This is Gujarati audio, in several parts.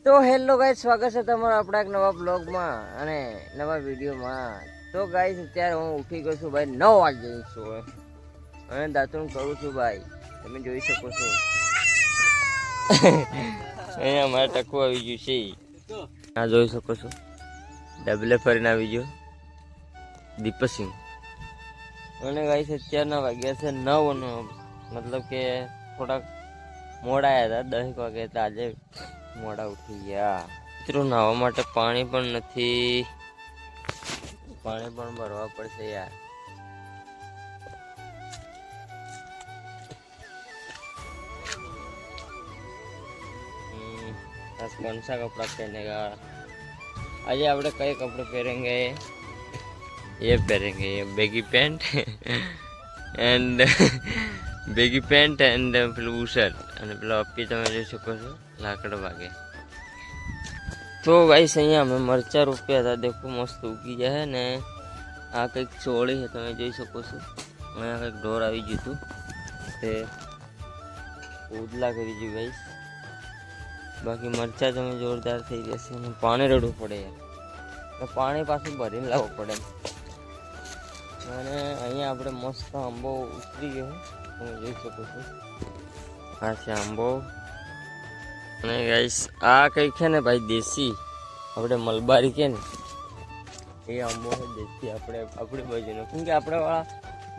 તો હેલો ગાઈસ, સ્વાગત છે તમારું આપણા એક નવા બ્લોગમાં અને નવા વિડીયોમાં। તો ગાઈસ અત્યારે હું ઉઠી ગયો છું ભાઈ 9 વાગે છું અને દાંતણ કરું છું ભાઈ, તમે જોઈ શકો છો। અહીંયા મારા ટકુ આવી ગયું છે, આ જોઈ શકો છો, ડબલે ફરીને આવી ગયો દીપસિંહ। અને ગાઈસ અત્યારના વાગ્યા છે 9, મતલબ કે થોડાક મોડા આવ્યા હતા, 10 વાગે તો આજે મોડા ઉઠી ગયા। મિત્રો નાહવા માટે પાણી પણ નથી, પાણી પણ ભરવા પડશે યાર। आज कौन सा कपड़ा पहनेगा? आज आपने कई कपड़े पहनेंगे? ये पहनेंगे, ये baggy pant and baggy pant and blue shirt અને પેલો અપી તમે જોઈ શકો છો લાકડો ભાગે। તો ગાઈસ અહીંયા અમે મરચા રોપ્યા હતા, દેખો મસ્ત ઉગી જાય ને। આ કંઈક ચોળી છે, તમે જોઈ શકો છો। અહીંયા કંઈક ઢોર આવી ગયું હતું, તે ઉદલા કરી ગયું ગાઈસ। બાકી મરચા તમે જોરદાર થઈ જશે અને પાણી રેડવું પડે યાર, પાણી પાછું ભરીને લાવવું પડે। અને અહીંયા આપણે મસ્ત આંબો ઉતરી ગયો, તમે જોઈ શકો છો। આ છે આંબો। અને ગાઈસ આ કંઈક છે ને ભાઈ દેશી, આપણે મલબારી કે ને એ આંબો છે દેશી, આપણે આપણી બાજુનો। કેમ કે આપણે વાળા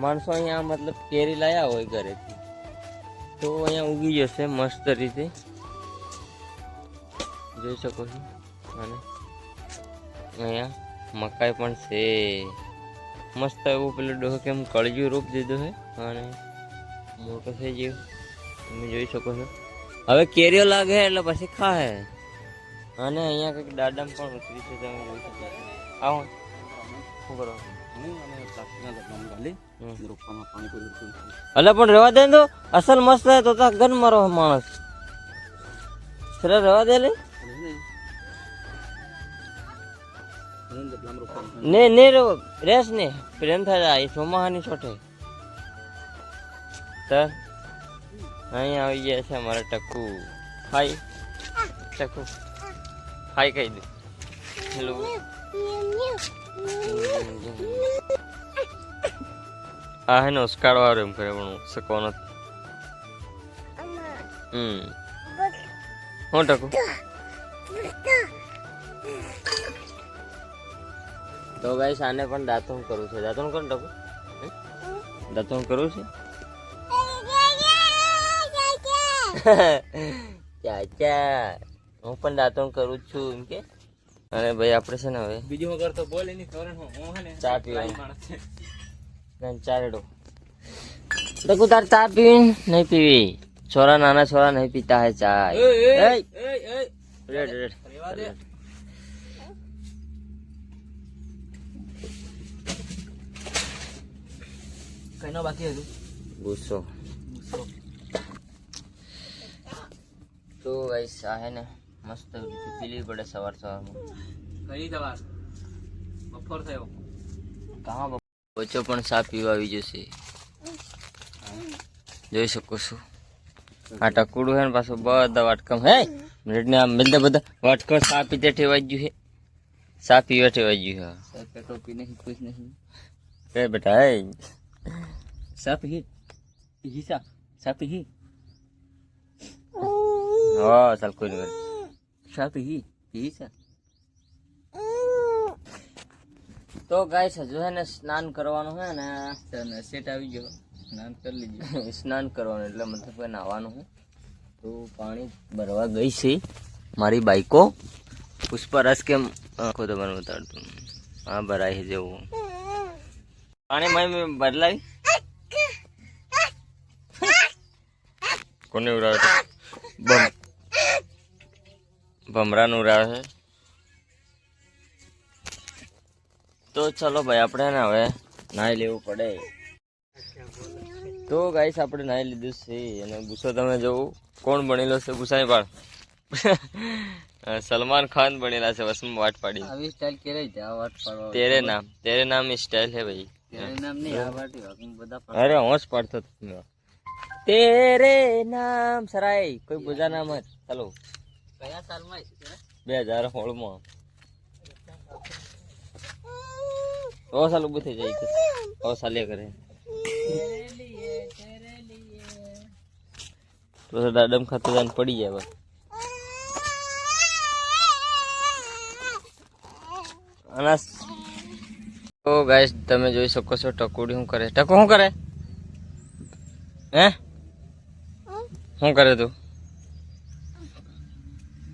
માણસો અહીંયા મતલબ કેરી લાયા હોય ઘરેથી, તો અહીંયા ઉગી જશે મસ્ત રીતે, જોઈ શકો છો। અને અહીંયા મકાઈ પણ છે મસ્ત એવું, પેલું ડોહ કેમ કળજું રૂપ દીધું છે અને મોટો થઈ ગયો, તમે જોઈ શકો છો। હવે કેરીઓ લાગે એટલે પછી ખાય। અને અહીંયા કંઈક દાડમ પણ ઉતરી છે, તમે જોઈ શકો છો। આવો શું કરો? એટલે પણ રહેવા દે તો અસલ મસ્ત થાય તો ગન મારો માણસ રહેવા દે લે ને ને રેસ ને પ્રેમ થાય એ ચોમાહાની છોટે। સર અહીંયા આવી ગયા છે અમારા ટકુ। હાય ટકુ, હાય કહી દે, હેલો। હા હે ને ઉસ્કાડવા વાળો એમ કરે પણ શકો નથી। હું ટકુ તો ગાઈસ આને પણ દાંતણ કરવું છે, દાંતણ કોણ ટકુ દાંતણ કરવું છે? ચાચા હું પણ દાંતણ કરું છું એમ કે। અને ભાઈ આપણે છે ને હવે બીજું વગર તો બોલે નહીં, કારણ હું હે ને ચા પીવા ચા રેડો ટકુ, તાર ચા પીવી નહીં પીવી? છોરા નાના છોરા નહીં પીતા હે ચા। રેડ રેડ કઈનો બાકી હતું ગુસ્સો। તો ગાઈસ આ હે ને મસ્ત પીલી પડે સવાર સવારમાં। કઈ દવા બપોર થયો કहाँ બચ્ચો પણ ચા પીવા આવી જશે, જોઈ શકો છો। આ ટકુડું હે ને પાછું બધા વાટકમ હે મિનિટને આમ બધા બધા વાટકો ચા પીતે ઠેવાઈ ગયું છે, ચા પીવા ઠેવાઈ ગયું છે। ટોપી નહીં કુછ નહીં એ બેટા હે સાપ હી હિસા સાપ હી હા ચાલ કોઈ નહીં સાપ હી હિસા। તો ગાઈસ હજુ હે ને સ્નાન કરવાનું હે ને, સેટ આવી ગયો, સ્નાન કરી લીધું। સ્નાન કરવાનું એટલે મતલબ કે નાહવાનું હે। તો પાણી ભરવા ગઈ છે મારી બાઈકો પુષ્પરસ કેમ આખો તો મને બતાડતું, હા ભરાય છે જેવું પાણી મેં બદલાવી। કોને ઉડાવે? ભમરાને ઉડાવે છે। તો ચલો ભાઈ આપણે ને હવે નાહી લેવું પડે। તો ગાઈસ આપણે નાહી લીધું છે અને ગુસ્સો તમે જોવું કોણ બનેલો છે ગુસ્સાઈ પાડ સલમાન ખાન બનેલા છે બસ વાટ પાડી। આવી સ્ટાઇલ કેરે છે આ વાટ પાડવા? तेरे नाम स्टाइल है भाई। તેરે નામ નહીં આ વાટી વાકું બધા अरे होश पढ़ता तेरे नाम सराय कोई बुझा नाम है चलो કયા સાલમાં 2016 તો સાલ ઊભું થઈ જાય તો સાલ્યા કરે તો દાડમ ખાતો જાન પડી જાય બસ અનાસ તો ગાઈસ તમે જોઈ શકો છો ટકોડી શું કરે ટકો શું કરે હે શું કરે તું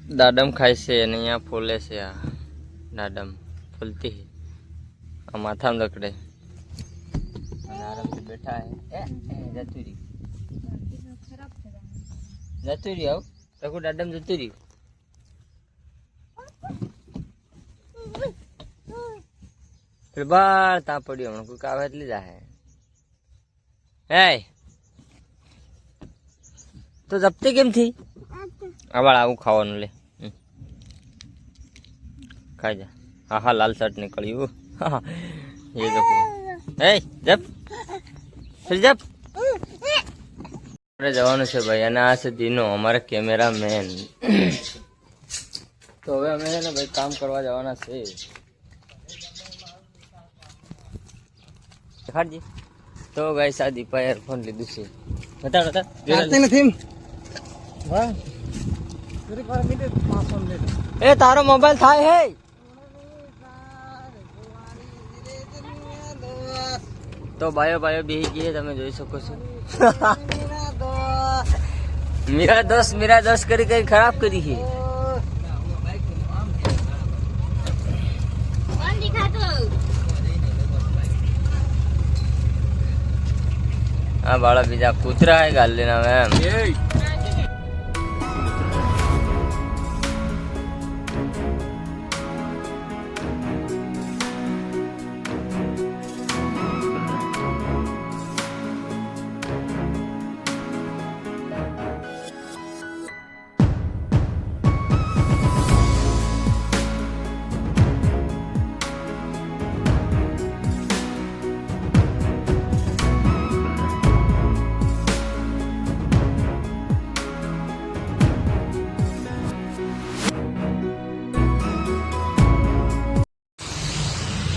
દાડમ ખાય છે અને અહીંયા ફૂલે છે આ દાડમ ફૂલતી આ માથામાં રખડે અને આરામથી બેઠા હે જતું રહ્યું આવ ટકો દાડમ જતું રહ્યું બાર તા પડ્યું હમણાં કોઈ કાવે એટલે જાય હે તો જપતી કેમ થી આવાળ આવું ખાવાનું લે ખાઈ જા હા હા લાલ શર્ટ નીકળ્યું એ તો હે જપ ફિર જપ આપણે જવાનું છે ભાઈ અને આ છે દીનો અમારા કેમેરા મેન તો હવે અમે છે ને ભાઈ કામ કરવા જવાના છે દેખાડજી તો ગાઈસ આ દીપા એરફોન લીધું છે બતાડ નથી એ તારો મોબાઈલ થાય હે તો બાયો બેહી ગઈ તમે જોઈ શકો છો મીરા દોસ્ત કરી કઈ ખરાબ કરી છે આ બાળા બીજા કૂતરા હે ગાલ લેના એમ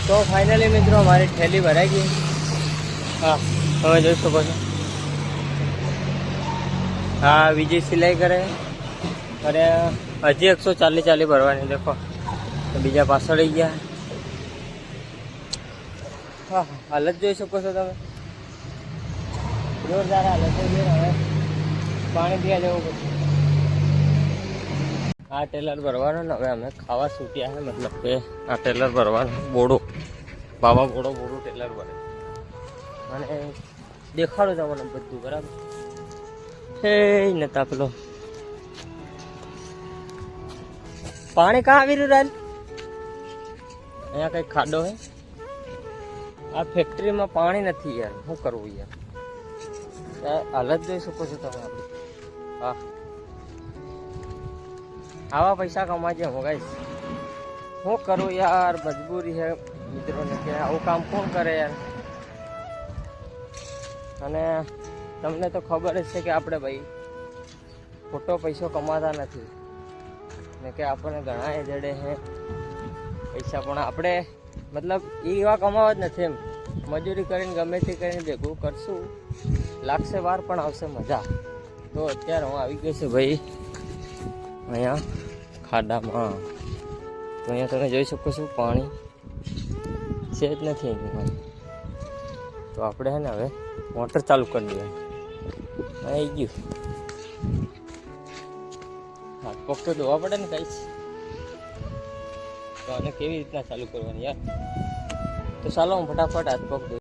તો ફાઇનલી મિત્રો અમારી થેલી ભરાઈ ગઈ હા તમે જોઈ શકો છો હા બીજી સિલાઈ કરે અને હજી 140 ભરવાની દેખો બીજા પાછળ આવી ગયા હા હાલત જોઈ શકો છો તમે જોરદાર હાલત છે હવે પાણી પીવા જવું પડશે આ ટેલર ભરવાનો ને હવે અમે ખાવા છૂટ્યા છે મતલબ કે આ ટેલર ભરવાનો બોડો બાબા બોડો ટેલર ભરે અને દેખાડો તમને બધું બરાબર હે નતા પેલો પાણી કાં આવી રહ્યું રાજ અહીંયા કઈ ખાડો હે આ ફેક્ટરીમાં પાણી નથી યાર શું કરવું યાર હાલત જોઈ શકો છો તમે આપણી હા આવા પૈસા કમાજે હું ગાઈશ શું કરું યાર મજબૂરી છે મિત્રોને કે આવું કામ કોણ કરે યાર અને તમને તો ખબર જ છે કે આપણે ભાઈ ખોટો પૈસો કમાતા નથી ને કે આપણને ઘણા જડે છે પૈસા પણ આપણે મતલબ એવા કમાવા જ નથી એમ મજૂરી કરીને ગમે તે કરીને ભેગું કરશું લાગશે વાર પણ આવશે મજા તો અત્યારે હું આવી ગયો છું ભાઈ અહીંયા ખાડામાં તો અહીંયા તમે જોઈ શકો છો પાણી છે જ નથી અહીં તો આપણે છે ને હવે મોટર ચાલુ કરી દઈએ આવી ગયું હાથ પગ તો ધોવા પડે ને કઈ તો આને કેવી રીતના ચાલુ કરવાની યાર તો ચાલો હું ફટાફટ હાથ પગ